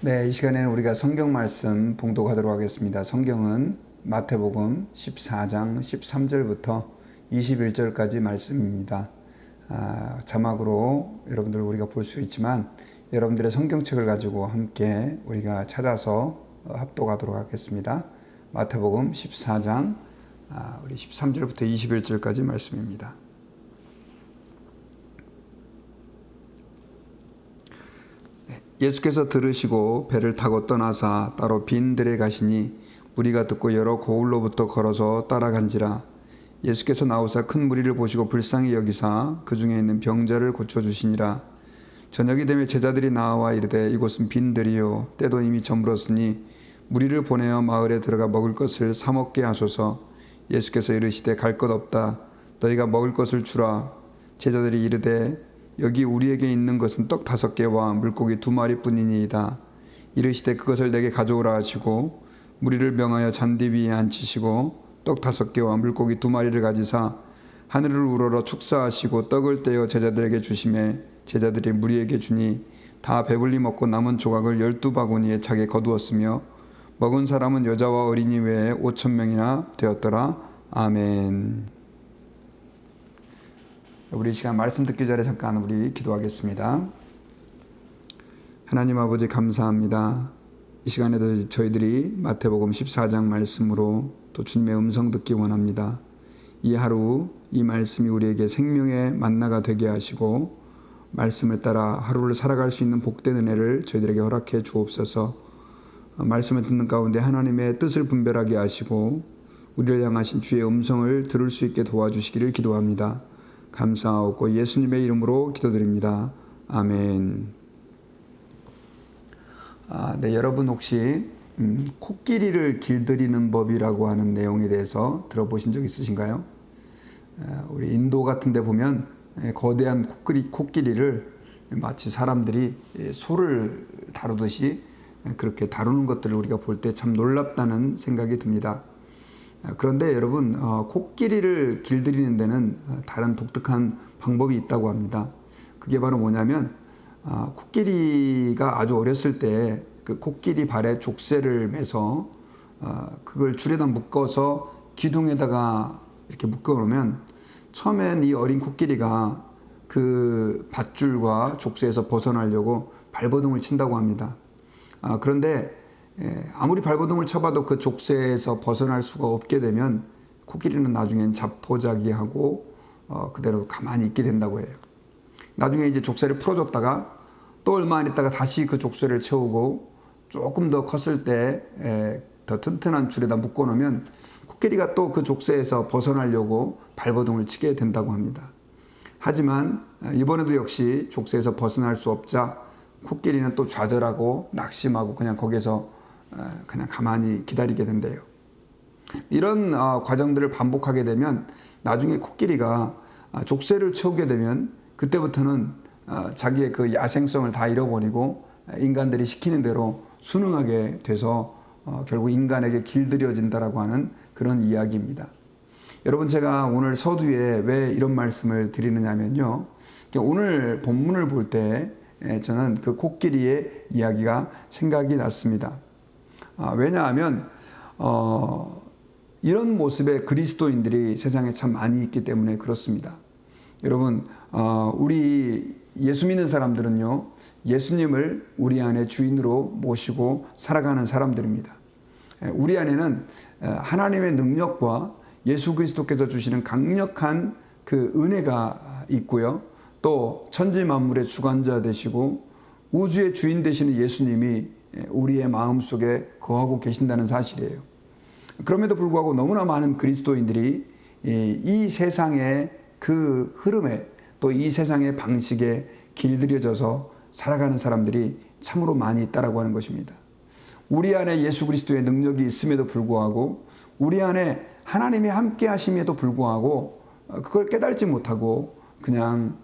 네, 이 시간에는 우리가 성경 말씀 봉독하도록 하겠습니다. 성경은 마태복음 14장 13절부터 21절까지 말씀입니다. 자막으로 여러분들 우리가 볼 수 있지만 여러분들의 성경책을 가지고 함께 우리가 찾아서 합독하도록 하겠습니다. 마태복음 14장 우리 13절부터 21절까지 말씀입니다. 예수께서 들으시고 배를 타고 떠나사 따로 빈 들에 가시니 무리가 듣고 여러 고을로부터 걸어서 따라간지라. 예수께서 나오사 큰 무리를 보시고 불쌍히 여기사 그 중에 있는 병자를 고쳐주시니라. 저녁이 되매 제자들이 나와 이르되 이곳은 빈 들이요 때도 이미 저물었으니 무리를 보내어 마을에 들어가 먹을 것을 사 먹게 하소서. 예수께서 이르시되 갈 것 없다. 너희가 먹을 것을 주라. 제자들이 이르되 여기 우리에게 있는 것은 떡 5개와 물고기 2마리 뿐이니이다. 이르시되 그것을 내게 가져오라 하시고 무리를 명하여 잔디 위에 앉히시고 떡 5개와 물고기 2마리를 가지사 하늘을 우러러 축사하시고 떡을 떼어 제자들에게 주시매 제자들이 무리에게 주니 다 배불리 먹고 남은 조각을 12바구니에 차게 거두었으며 먹은 사람은 여자와 어린이 외에 5,000명이나 되었더라. 아멘. 우리 시간 말씀 듣기 전에 잠깐 우리 기도하겠습니다. 하나님 아버지 감사합니다. 이 시간에도 저희들이 마태복음 14장 말씀으로 또 주님의 음성 듣기 원합니다. 이 하루 이 말씀이 우리에게 생명의 만나가 되게 하시고 말씀을 따라 하루를 살아갈 수 있는 복된 은혜를 저희들에게 허락해 주옵소서. 말씀을 듣는 가운데 하나님의 뜻을 분별하게 하시고 우리를 향하신 주의 음성을 들을 수 있게 도와주시기를 기도합니다. 감사하고 예수님의 이름으로 기도드립니다. 아멘. 네, 여러분 혹시 코끼리를 길들이는 법이라고 하는 내용에 대해서 들어보신 적 있으신가요? 우리 인도 같은 데 보면 거대한 코끼리를 마치 사람들이 소를 다루듯이 그렇게 다루는 것들을 우리가 볼 때 참 놀랍다는 생각이 듭니다. 그런데 여러분 코끼리를 길들이는 데는 다른 독특한 방법이 있다고 합니다. 그게 바로 뭐냐면 코끼리가 아주 어렸을 때 그 코끼리 발에 족쇄를 매서 그걸 줄에다 묶어서 기둥에다가 이렇게 묶어 놓으면 처음엔 이 어린 코끼리가 그 밧줄과 족쇄에서 벗어나려고 발버둥을 친다고 합니다. 그런데 아무리 발버둥을 쳐봐도 그 족쇄에서 벗어날 수가 없게 되면 코끼리는 나중엔 자포자기하고 그대로 가만히 있게 된다고 해요. 나중에 이제 족쇄를 풀어줬다가 또 얼마 안 있다가 다시 그 족쇄를 채우고 조금 더 컸을 때 더 튼튼한 줄에다 묶어 놓으면 코끼리가 또 그 족쇄에서 벗어나려고 발버둥을 치게 된다고 합니다. 하지만 이번에도 역시 족쇄에서 벗어날 수 없자 코끼리는 또 좌절하고 낙심하고 그냥 거기서 그냥 가만히 기다리게 된대요. 이런 과정들을 반복하게 되면 나중에 코끼리가 족쇄를 채우게 되면 그때부터는 자기의 그 야생성을 다 잃어버리고 인간들이 시키는 대로 순응하게 돼서 결국 인간에게 길들여진다라고 하는 그런 이야기입니다. 여러분 제가 오늘 서두에 왜 이런 말씀을 드리느냐면요. 오늘 본문을 볼 때 저는 그 코끼리의 이야기가 생각이 났습니다. 왜냐하면 이런 모습의 그리스도인들이 세상에 참 많이 있기 때문에 그렇습니다. 여러분 우리 예수 믿는 사람들은요 예수님을 우리 안에 주인으로 모시고 살아가는 사람들입니다. 우리 안에는 하나님의 능력과 예수 그리스도께서 주시는 강력한 그 은혜가 있고요. 또 천지 만물의 주관자 되시고 우주의 주인 되시는 예수님이 우리의 마음속에 거하고 계신다는 사실이에요. 그럼에도 불구하고 너무나 많은 그리스도인들이 이 세상의 그 흐름에 또 이 세상의 방식에 길들여져서 살아가는 사람들이 참으로 많이 있다라고 하는 것입니다. 우리 안에 예수 그리스도의 능력이 있음에도 불구하고 우리 안에 하나님이 함께 하심에도 불구하고 그걸 깨달지 못하고 그냥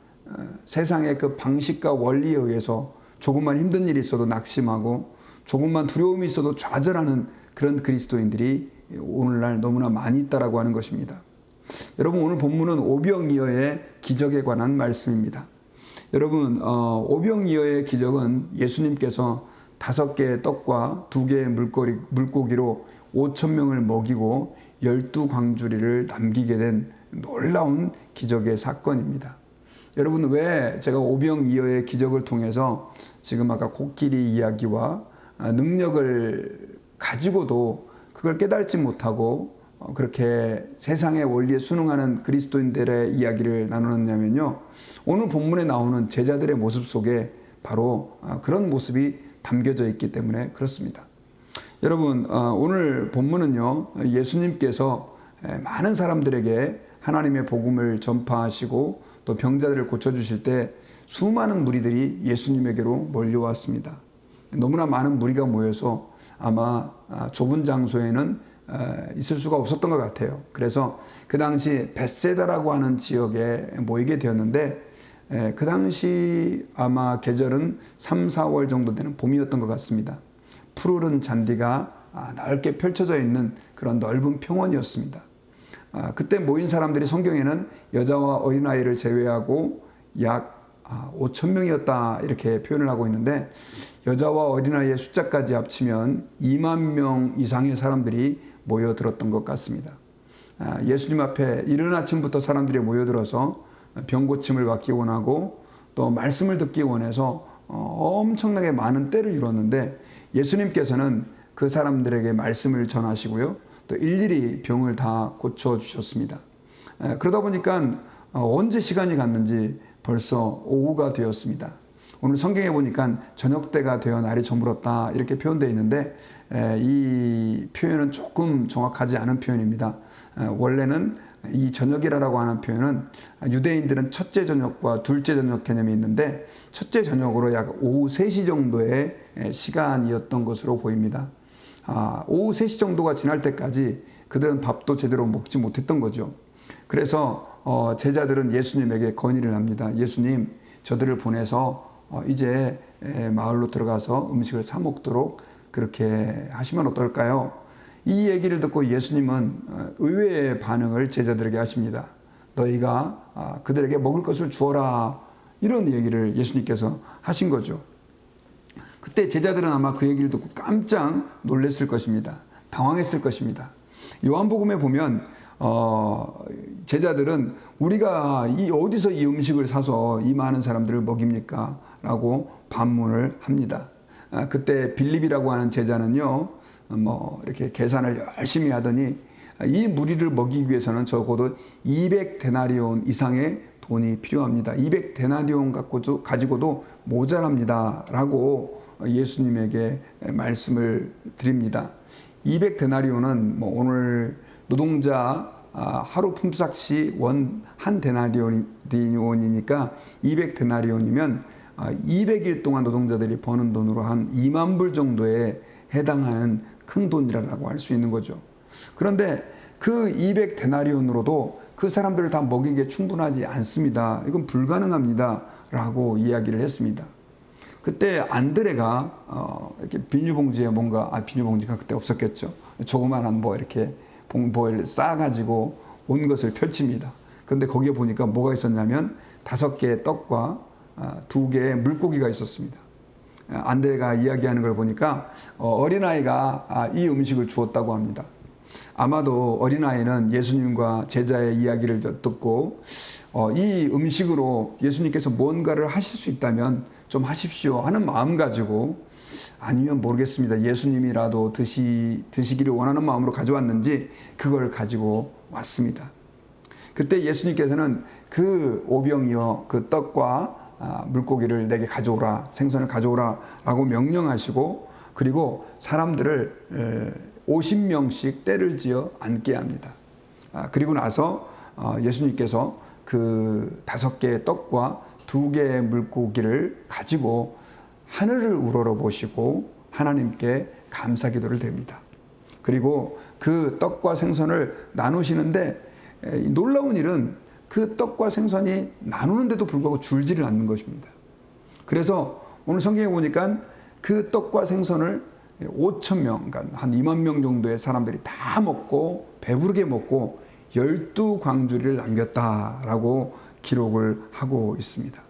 세상의 그 방식과 원리에 의해서 조금만 힘든 일이 있어도 낙심하고 조금만 두려움이 있어도 좌절하는 그런 그리스도인들이 오늘날 너무나 많이 있다라고 하는 것입니다. 여러분 오늘 본문은 오병이어의 기적에 관한 말씀입니다. 여러분 오병이어의 기적은 예수님께서 5개의 떡과 2개의 물고기로 5,000명을 먹이고 12광주리를 남기게 된 놀라운 기적의 사건입니다. 여러분, 왜 제가 오병이어의 기적을 통해서 지금 아까 코끼리 이야기와 능력을 가지고도 그걸 깨닫지 못하고 그렇게 세상의 원리에 순응하는 그리스도인들의 이야기를 나누느냐면요, 오늘 본문에 나오는 제자들의 모습 속에 바로 그런 모습이 담겨져 있기 때문에 그렇습니다. 여러분, 오늘 본문은요, 예수님께서 많은 사람들에게 하나님의 복음을 전파하시고 또 병자들을 고쳐주실 때 수많은 무리들이 예수님에게로 몰려왔습니다. 너무나 많은 무리가 모여서 아마 좁은 장소에는 있을 수가 없었던 것 같아요. 그래서 그 당시 벳세다라고 하는 지역에 모이게 되었는데, 그 당시 아마 계절은 3, 4월 정도 되는 봄이었던 것 같습니다. 푸르른 잔디가 넓게 펼쳐져 있는 그런 넓은 평원이었습니다. 그때 모인 사람들이 성경에는 여자와 어린아이를 제외하고 약 5,000명이었다 이렇게 표현을 하고 있는데, 여자와 어린아이의 숫자까지 합치면 2만 명 이상의 사람들이 모여들었던 것 같습니다. 예수님 앞에 이른 아침부터 사람들이 모여들어서 병 고침을 받기 원하고 또 말씀을 듣기 원해서 엄청나게 많은 때를 이뤘는데, 예수님께서는 그 사람들에게 말씀을 전하시고요, 또 일일이 병을 다 고쳐주셨습니다. 그러다 보니까 언제 시간이 갔는지 벌써 오후가 되었습니다. 오늘 성경에 보니까 저녁 때가 되어 날이 저물었다 이렇게 표현되어 있는데, 이 표현은 조금 정확하지 않은 표현입니다. 원래는 이 저녁이라고 하는 표현은 유대인들은 첫째 저녁과 둘째 저녁 개념이 있는데, 첫째 저녁으로 약 오후 3시 정도의 시간이었던 것으로 보입니다. 오후 3시 정도가 지날 때까지 그들은 밥도 제대로 먹지 못했던 거죠. 그래서 제자들은 예수님에게 건의를 합니다. 예수님, 저들을 보내서 이제 마을로 들어가서 음식을 사 먹도록 그렇게 하시면 어떨까요? 이 얘기를 듣고 예수님은 의외의 반응을 제자들에게 하십니다. 너희가 그들에게 먹을 것을 주어라, 이런 얘기를 예수님께서 하신 거죠. 그때 제자들은 아마 그 얘기를 듣고 깜짝 놀랐을 것입니다. 당황했을 것입니다. 요한복음에 보면 제자들은 우리가 어디서 이 음식을 사서 이 많은 사람들을 먹입니까? 라고 반문을 합니다. 그때 빌립이라고 하는 제자는요, 이렇게 계산을 열심히 하더니 이 무리를 먹이기 위해서는 적어도 200데나리온 이상의 돈이 필요합니다. 200데나리온 가지고도 모자랍니다. 라고 예수님에게 말씀을 드립니다. 200데나리온은 오늘 노동자 하루 품삯이 한 데나리온이니까 200데나리온이면 200일 동안 노동자들이 버는 돈으로 한 2만 불 정도에 해당하는 큰 돈이라고 할 수 있는 거죠. 그런데 그 200데나리온으로도 그 사람들을 다 먹이기에 충분하지 않습니다. 이건 불가능합니다. 라고 이야기를 했습니다. 그때 안드레가 이렇게 비닐봉지에 비닐봉지가 그때 없었겠죠. 조그만한 이렇게 봉보를 싸가지고 온 것을 펼칩니다. 그런데 거기에 보니까 뭐가 있었냐면 5개의 떡과 2개의 물고기가 있었습니다. 안드레가 이야기하는 걸 보니까 어린아이가 이 음식을 주었다고 합니다. 아마도 어린아이는 예수님과 제자의 이야기를 듣고 이 음식으로 예수님께서 뭔가를 하실 수 있다면 좀 하십시오 하는 마음 가지고, 아니면 모르겠습니다, 예수님이라도 드시기를 원하는 마음으로 가져왔는지 그걸 가지고 왔습니다. 그때 예수님께서는 그 오병이어 그 떡과 물고기를 내게 가져오라, 생선을 가져오라 라고 명령하시고, 그리고 사람들을 50명씩 때를 지어 앉게 합니다. 그리고 나서 예수님께서 그 5개의 떡과 2개의 물고기를 가지고 하늘을 우러러보시고 하나님께 감사 기도를 드립니다. 그리고 그 떡과 생선을 나누시는데, 놀라운 일은 그 떡과 생선이 나누는데도 불구하고 줄지를 않는 것입니다. 그래서 오늘 성경에 보니까 그 떡과 생선을 5,000명, 그러니까 한 2만 명 정도의 사람들이 다 먹고 배부르게 먹고 12광주리를 남겼다라고 기록을 하고 있습니다.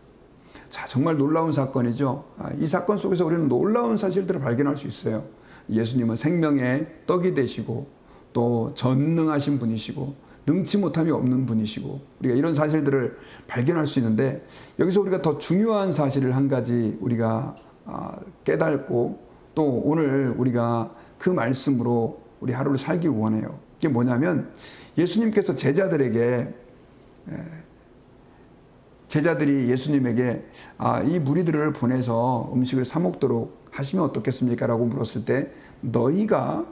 자, 정말 놀라운 사건이죠. 이 사건 속에서 우리는 놀라운 사실들을 발견할 수 있어요. 예수님은 생명의 떡이 되시고 또 전능하신 분이시고 능치 못함이 없는 분이시고 우리가 이런 사실들을 발견할 수 있는데 여기서 우리가 더 중요한 사실을 한 가지 우리가 깨닫고 또 오늘 우리가 그 말씀으로 우리 하루를 살기 원해요. 이게 뭐냐면 예수님께서 제자들이 예수님에게 이 무리들을 보내서 음식을 사 먹도록 하시면 어떻겠습니까? 라고 물었을 때 너희가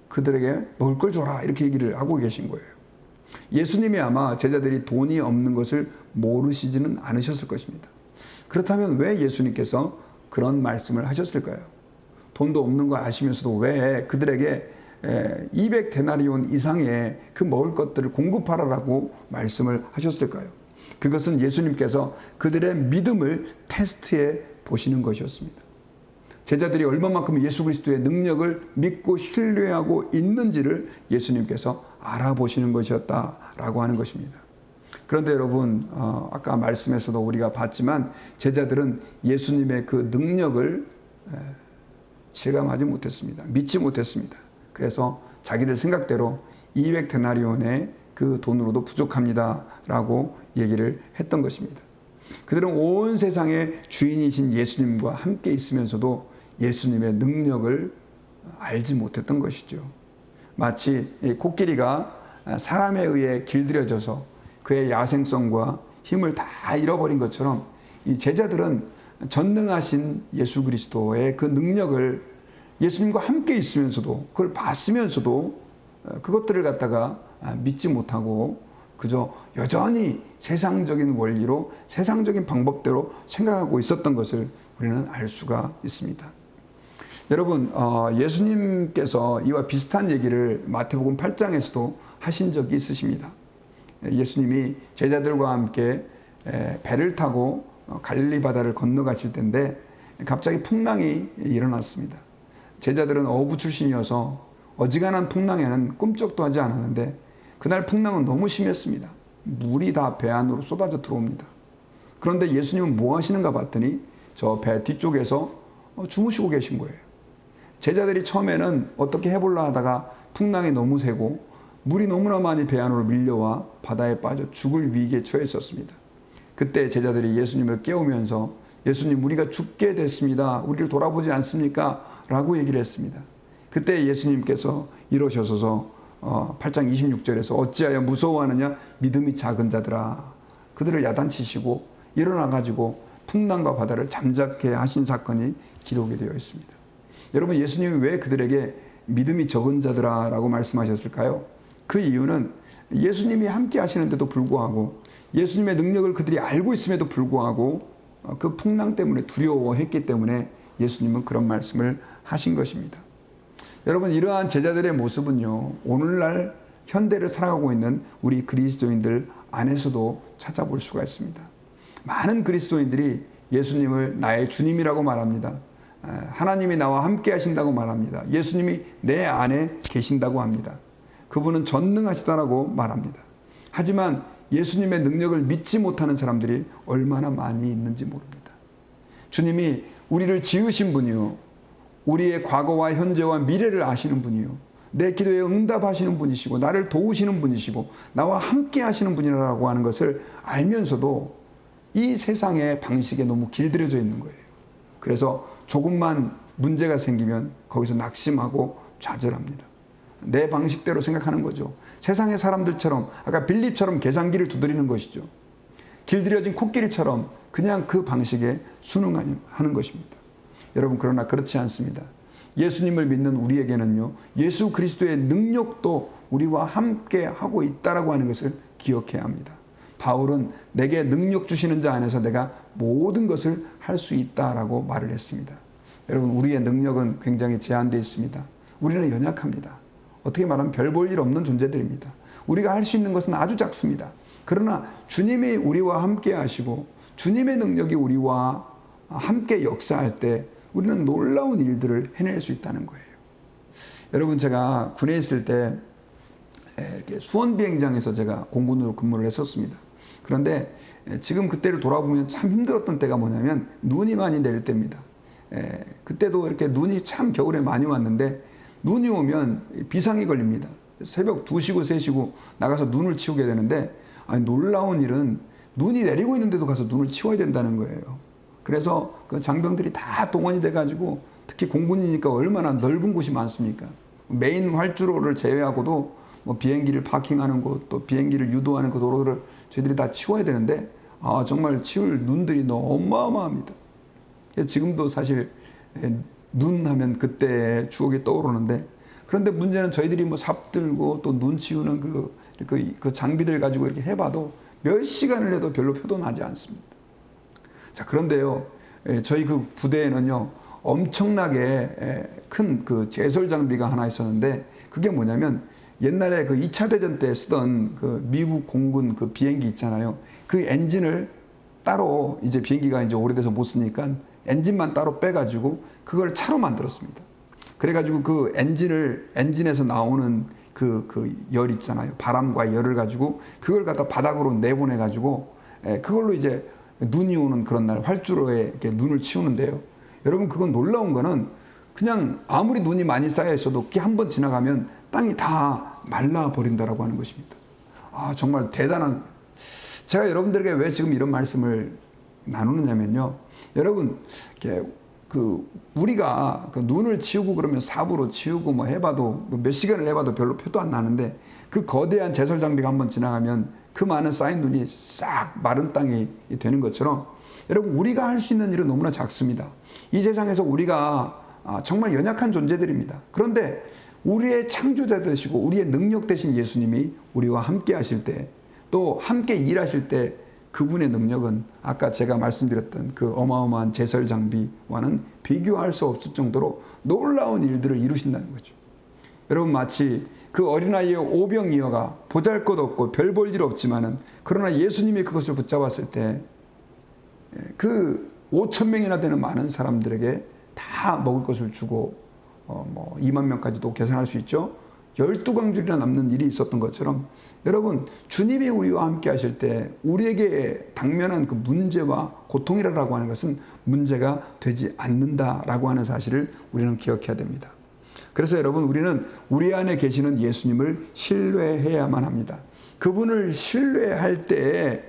그들에게 먹을 걸 줘라 이렇게 얘기를 하고 계신 거예요. 예수님이 아마 제자들이 돈이 없는 것을 모르시지는 않으셨을 것입니다. 그렇다면 왜 예수님께서 그런 말씀을 하셨을까요? 돈도 없는 거 아시면서도 왜 그들에게 200데나리온 이상의 그 먹을 것들을 공급하라고 말씀을 하셨을까요? 그것은 예수님께서 그들의 믿음을 테스트해 보시는 것이었습니다. 제자들이 얼마만큼 예수 그리스도의 능력을 믿고 신뢰하고 있는지를 예수님께서 알아보시는 것이었다라고 하는 것입니다. 그런데 여러분 아까 말씀에서도 우리가 봤지만 제자들은 예수님의 그 능력을 실감하지 못했습니다. 믿지 못했습니다. 그래서 자기들 생각대로 200데나리온의 그 돈으로도 부족합니다 라고 얘기를 했던 것입니다. 그들은 온 세상의 주인이신 예수님과 함께 있으면서도 예수님의 능력을 알지 못했던 것이죠. 마치 코끼리가 사람에 의해 길들여져서 그의 야생성과 힘을 다 잃어버린 것처럼 이 제자들은 전능하신 예수 그리스도의 그 능력을 예수님과 함께 있으면서도 그걸 봤으면서도 그것들을 갖다가 믿지 못하고 그저 여전히 세상적인 원리로 세상적인 방법대로 생각하고 있었던 것을 우리는 알 수가 있습니다. 여러분 예수님께서 이와 비슷한 얘기를 마태복음 8장에서도 하신 적이 있으십니다. 예수님이 제자들과 함께 배를 타고 갈릴리 바다를 건너가실 때인데 갑자기 풍랑이 일어났습니다. 제자들은 어부 출신이어서 어지간한 풍랑에는 꿈쩍도 하지 않았는데 그날 풍랑은 너무 심했습니다. 물이 다 배 안으로 쏟아져 들어옵니다. 그런데 예수님은 뭐 하시는가 봤더니 저 배 뒤쪽에서 주무시고 계신 거예요. 제자들이 처음에는 어떻게 해볼라 하다가 풍랑이 너무 세고 물이 너무나 많이 배 안으로 밀려와 바다에 빠져 죽을 위기에 처했었습니다. 그때 제자들이 예수님을 깨우면서 예수님 우리가 죽게 됐습니다. 우리를 돌아보지 않습니까? 라고 얘기를 했습니다. 그때 예수님께서 이러셔서 8장 26절에서 어찌하여 무서워하느냐 믿음이 작은 자들아 그들을 야단치시고 일어나가지고 풍랑과 바다를 잠잠케 하신 사건이 기록이 되어 있습니다. 여러분 예수님이 왜 그들에게 믿음이 적은 자들아 라고 말씀하셨을까요? 그 이유는 예수님이 함께 하시는데도 불구하고 예수님의 능력을 그들이 알고 있음에도 불구하고 그 풍랑 때문에 두려워했기 때문에 예수님은 그런 말씀을 하신 것입니다. 여러분 이러한 제자들의 모습은요 오늘날 현대를 살아가고 있는 우리 그리스도인들 안에서도 찾아볼 수가 있습니다. 많은 그리스도인들이 예수님을 나의 주님이라고 말합니다. 하나님이 나와 함께 하신다고 말합니다. 예수님이 내 안에 계신다고 합니다. 그분은 전능하시다라고 말합니다. 하지만 예수님의 능력을 믿지 못하는 사람들이 얼마나 많이 있는지 모릅니다. 주님이 우리를 지으신 분이요 우리의 과거와 현재와 미래를 아시는 분이요 내 기도에 응답하시는 분이시고 나를 도우시는 분이시고 나와 함께 하시는 분이라고 하는 것을 알면서도 이 세상의 방식에 너무 길들여져 있는 거예요. 그래서 조금만 문제가 생기면 거기서 낙심하고 좌절합니다. 내 방식대로 생각하는 거죠. 세상의 사람들처럼 아까 빌립처럼 계산기를 두드리는 것이죠. 길들여진 코끼리처럼 그냥 그 방식에 순응하는 것입니다. 여러분 그러나 그렇지 않습니다. 예수님을 믿는 우리에게는요 예수 그리스도의 능력도 우리와 함께 하고 있다라고 하는 것을 기억해야 합니다. 바울은 내게 능력 주시는 자 안에서 내가 모든 것을 할 수 있다라고 말을 했습니다. 여러분 우리의 능력은 굉장히 제한되어 있습니다. 우리는 연약합니다. 어떻게 말하면 별 볼 일 없는 존재들입니다. 우리가 할 수 있는 것은 아주 작습니다. 그러나 주님이 우리와 함께 하시고 주님의 능력이 우리와 함께 역사할 때 우리는 놀라운 일들을 해낼 수 있다는 거예요. 여러분 제가 군에 있을 때 수원 비행장에서 제가 공군으로 근무를 했었습니다. 그런데 지금 그때를 돌아보면 참 힘들었던 때가 뭐냐면 눈이 많이 내릴 때입니다. 그때도 이렇게 눈이 참 겨울에 많이 왔는데 눈이 오면 비상이 걸립니다. 새벽 2시고 3시고 나가서 눈을 치우게 되는데 놀라운 일은 눈이 내리고 있는데도 가서 눈을 치워야 된다는 거예요. 그래서 그 장병들이 다 동원이 돼가지고 특히 공군이니까 얼마나 넓은 곳이 많습니까? 메인 활주로를 제외하고도 뭐 비행기를 파킹하는 곳, 또 비행기를 유도하는 그 도로를 저희들이 다 치워야 되는데 정말 치울 눈들이 너무 어마어마합니다. 지금도 사실 눈 하면 그때 추억이 떠오르는데, 그런데 문제는 저희들이 뭐 삽 들고 또 눈 치우는 그 장비들 가지고 이렇게 해봐도 몇 시간을 해도 별로 표도 나지 않습니다. 자, 그런데요, 저희 그 부대에는요, 엄청나게 큰 그 제설 장비가 하나 있었는데, 그게 뭐냐면 옛날에 그 2차 대전 때 쓰던 그 미국 공군 그 비행기 있잖아요. 그 엔진을 따로, 이제 비행기가 이제 오래돼서 못 쓰니까 엔진만 따로 빼가지고 그걸 차로 만들었습니다. 그래가지고 그 엔진에서 나오는 그 열 있잖아요. 바람과 열을 가지고 그걸 갖다 바닥으로 내보내가지고 그걸로 이제 눈이 오는 그런 날 활주로에 이렇게 눈을 치우는데요. 여러분, 그건 놀라운 거는 그냥 아무리 눈이 많이 쌓여 있어도 그 한 번 지나가면 땅이 다 말라버린다라고 하는 것입니다. 정말 대단한. 제가 여러분들에게 왜 지금 이런 말씀을 나누느냐면요. 여러분, 우리가 그 눈을 치우고 그러면 삽으로 치우고 뭐 해봐도 몇 시간을 해봐도 별로 표도 안 나는데, 그 거대한 제설 장비가 한번 지나가면 그 많은 쌓인 눈이 싹 마른 땅이 되는 것처럼, 여러분, 우리가 할 수 있는 일은 너무나 작습니다. 이 세상에서 우리가 정말 연약한 존재들입니다. 그런데 우리의 창조자 되시고 우리의 능력 되신 예수님이 우리와 함께 하실 때, 또 함께 일하실 때 그분의 능력은 아까 제가 말씀드렸던 그 어마어마한 제설 장비와는 비교할 수 없을 정도로 놀라운 일들을 이루신다는 거죠. 여러분, 마치 그 어린아이의 오병이어가 보잘것없고 별 볼 일 없지만은, 그러나 예수님이 그것을 붙잡았을 때 그 5,000명이나 되는 많은 사람들에게 다 먹을 것을 주고 2만 명까지도 계산할 수 있죠. 12광줄이나 남는 일이 있었던 것처럼, 여러분, 주님이 우리와 함께 하실 때 우리에게 당면한 그 문제와 고통이라고 하는 것은 문제가 되지 않는다라고 하는 사실을 우리는 기억해야 됩니다. 그래서 여러분, 우리는 우리 안에 계시는 예수님을 신뢰해야만 합니다. 그분을 신뢰할 때에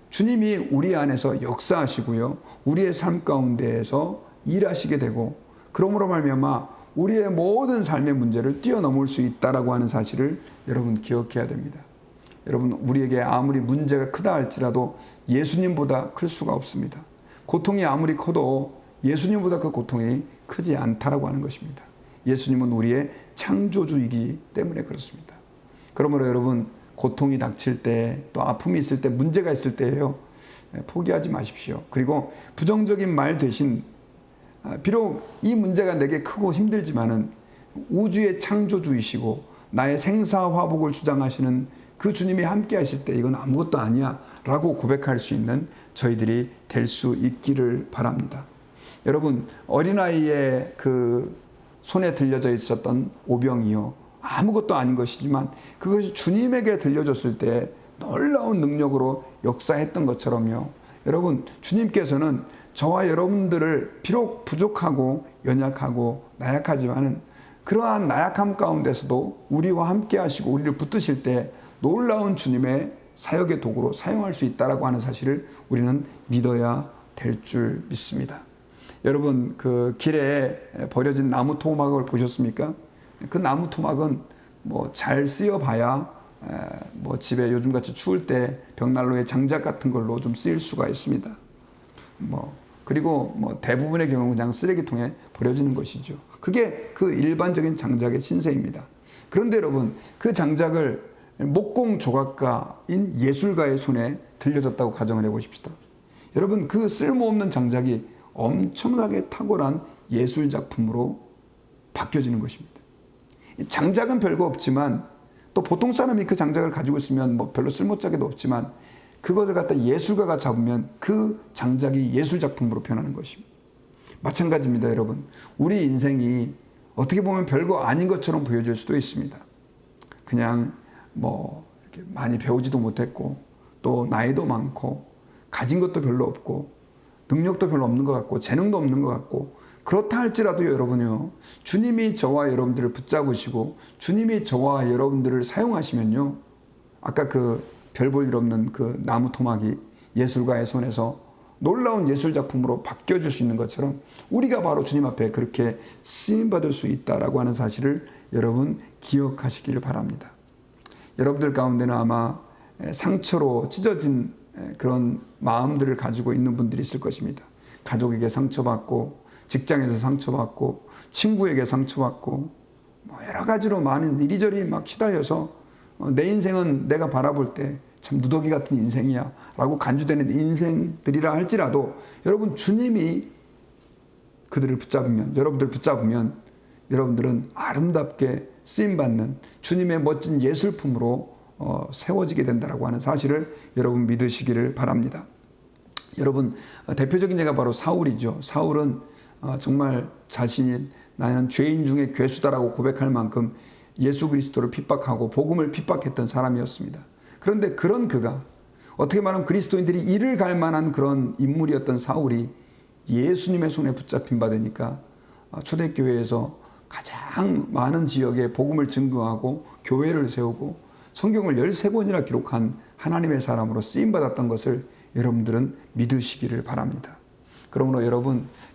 주님이 우리 안에서 역사하시고요, 우리의 삶 가운데에서 일하시게 되고, 그러므로 말미암아 우리의 모든 삶의 문제를 뛰어넘을 수 있다라고 하는 사실을 여러분 기억해야 됩니다. 여러분, 우리에게 아무리 문제가 크다 할지라도 예수님보다 클 수가 없습니다. 고통이 아무리 커도 예수님보다 그 고통이 크지 않다라고 하는 것입니다. 예수님은 우리의 창조주이기 때문에 그렇습니다. 그러므로 여러분, 고통이 닥칠 때, 또 아픔이 있을 때, 문제가 있을 때예요, 포기하지 마십시오. 그리고 부정적인 말 대신, 비록 이 문제가 내게 크고 힘들지만은 우주의 창조주이시고 나의 생사화복을 주장하시는 그 주님이 함께 하실 때 이건 아무것도 아니야 라고 고백할 수 있는 저희들이 될 수 있기를 바랍니다. 여러분, 어린아이의 그 손에 들려져 있었던 오병이어, 아무것도 아닌 것이지만 그것이 주님에게 들려줬을 때 놀라운 능력으로 역사했던 것처럼요, 여러분, 주님께서는 저와 여러분들을 비록 부족하고 연약하고 나약하지만은 그러한 나약함 가운데서도 우리와 함께 하시고 우리를 붙드실 때 놀라운 주님의 사역의 도구로 사용할 수 있다라고 하는 사실을 우리는 믿어야 될 줄 믿습니다. 여러분, 그 길에 버려진 나무 토막을 보셨습니까? 그 나무 토막은 뭐 잘 쓰여 봐야 뭐 집에 요즘같이 추울 때 벽난로에 장작 같은 걸로 좀 쓰일 수가 있습니다. 그리고 대부분의 경우 그냥 쓰레기통에 버려지는 것이죠. 그게 그 일반적인 장작의 신세입니다. 그런데 여러분, 그 장작을 목공 조각가인 예술가의 손에 들려졌다고 가정을 해보십시다. 여러분, 그 쓸모없는 장작이 엄청나게 탁월한 예술 작품으로 바뀌어지는 것입니다. 장작은 별거 없지만, 또 보통 사람이 그 장작을 가지고 있으면 별로 쓸모짝에도 없지만, 그것을 갖다 예술가가 잡으면 그 장작이 예술 작품으로 변하는 것입니다. 마찬가지입니다, 여러분. 우리 인생이 어떻게 보면 별거 아닌 것처럼 보여질 수도 있습니다. 그냥 이렇게 많이 배우지도 못했고, 또 나이도 많고 가진 것도 별로 없고 능력도 별로 없는 것 같고 재능도 없는 것 같고 그렇다 할지라도 여러분요, 주님이 저와 여러분들을 붙잡으시고 주님이 저와 여러분들을 사용하시면요, 아까 그 별 볼 일 없는 그 나무 토막이 예술가의 손에서 놀라운 예술 작품으로 바뀌어질 수 있는 것처럼 우리가 바로 주님 앞에 그렇게 쓰임받을 수 있다라고 하는 사실을 여러분 기억하시기를 바랍니다. 여러분들 가운데는 아마 상처로 찢어진 그런 마음들을 가지고 있는 분들이 있을 것입니다. 가족에게 상처받고 직장에서 상처받고 친구에게 상처받고 뭐 여러 가지로 많은 이리저리 막 시달려서 내 인생은 내가 바라볼 때 참 누더기 같은 인생이야 라고 간주되는 인생들이라 할지라도 여러분 주님이 그들을 붙잡으면, 여러분들 붙잡으면 여러분들은 아름답게 쓰임받는 주님의 멋진 예술품으로 세워지게 된다라고 하는 사실을 여러분 믿으시기를 바랍니다. 여러분 대표적인 예가 바로 사울이죠. 사울은 정말 자신이 나는 죄인 중에 괴수다라고 고백할 만큼 예수 그리스도를 핍박하고 복음을 핍박했던 사람이었습니다. 그런데 그런 그가 어떻게 말하면 그리스도인들이 이를 갈 만한 그런 인물이었던 사울이 예수님의 손에 붙잡힌 바 되니까 초대교회에서 가장 많은 지역에 복음을 증거하고 교회를 세우고 성경을 13권이나 기록한 하나님의 사람으로 쓰임받았던 것을 여러분들은 믿으시기를 바랍니다. 그러므로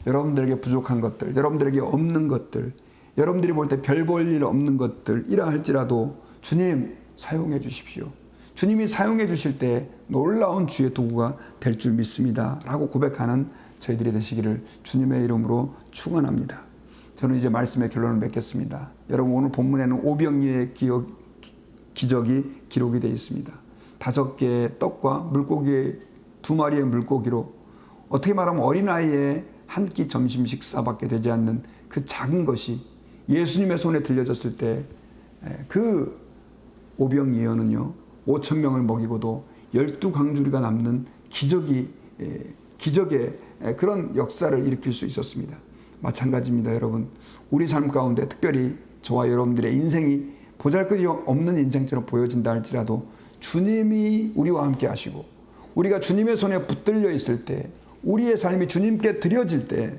여러분들에게 부족한 것들, 여러분들에게 없는 것들, 여러분들이 볼 때 별 볼 일 없는 것들 이라 할지라도 주님 사용해 주십시오. 주님이 사용해 주실 때 놀라운 주의 도구가 될 줄 믿습니다 라고 고백하는 저희들이 되시기를 주님의 이름으로 축원합니다. 저는 이제 말씀의 결론을 맺겠습니다. 여러분 오늘 본문에는 오병이의 기적이 기록이 되어 있습니다. 5개의 떡과 물고기 2마리의 물고기로 어떻게 말하면 어린아이의 한 끼 점심 식사밖에 되지 않는 그 작은 것이 예수님의 손에 들려졌을 때 그 오병이어는요 5,000명을 먹이고도 12광주리가 남는 기적의 그런 역사를 일으킬 수 있었습니다. 마찬가지입니다. 여러분 우리 삶 가운데 특별히 저와 여러분들의 인생이 보잘것이 없는 인생처럼 보여진다 할지라도 주님이 우리와 함께 하시고 우리가 주님의 손에 붙들려 있을 때 우리의 삶이 주님께 드려질 때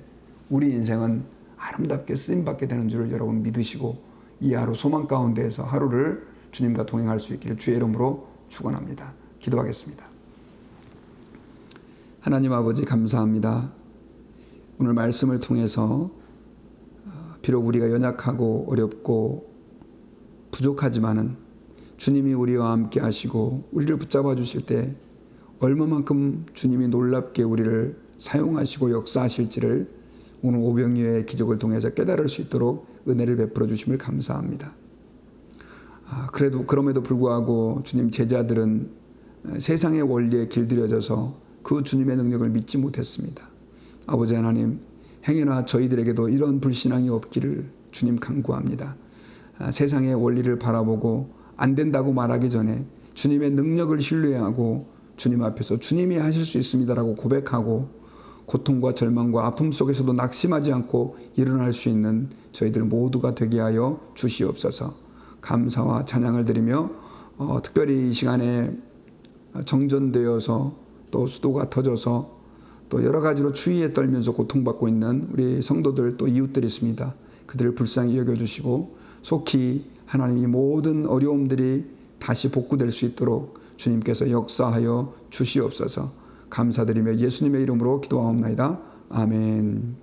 우리 인생은 아름답게 쓰임받게 되는 줄을 여러분 믿으시고 이 하루 소망 가운데에서 하루를 주님과 동행할 수 있기를 주의 이름으로 축원합니다. 기도하겠습니다. 하나님 아버지 감사합니다. 오늘 말씀을 통해서 비록 우리가 연약하고 어렵고 부족하지만은 주님이 우리와 함께 하시고 우리를 붙잡아 주실 때 얼마만큼 주님이 놀랍게 우리를 사용하시고 역사하실지를 오늘 오병이어의 기적을 통해서 깨달을 수 있도록 은혜를 베풀어 주심을 감사합니다. 그럼에도 불구하고 주님 제자들은 세상의 원리에 길들여져서 그 주님의 능력을 믿지 못했습니다. 아버지 하나님, 행여나 저희들에게도 이런 불신앙이 없기를 주님 간구합니다. 세상의 원리를 바라보고 안 된다고 말하기 전에 주님의 능력을 신뢰하고 주님 앞에서 주님이 하실 수 있습니다라고 고백하고 고통과 절망과 아픔 속에서도 낙심하지 않고 일어날 수 있는 저희들 모두가 되게 하여 주시옵소서. 감사와 찬양을 드리며 특별히 이 시간에 정전되어서 또 수도가 터져서 또 여러 가지로 추위에 떨면서 고통받고 있는 우리 성도들 또 이웃들이 있습니다. 그들을 불쌍히 여겨주시고 속히 하나님이 모든 어려움들이 다시 복구될 수 있도록 주님께서 역사하여 주시옵소서. 감사드리며 예수님의 이름으로 기도하옵나이다. 아멘.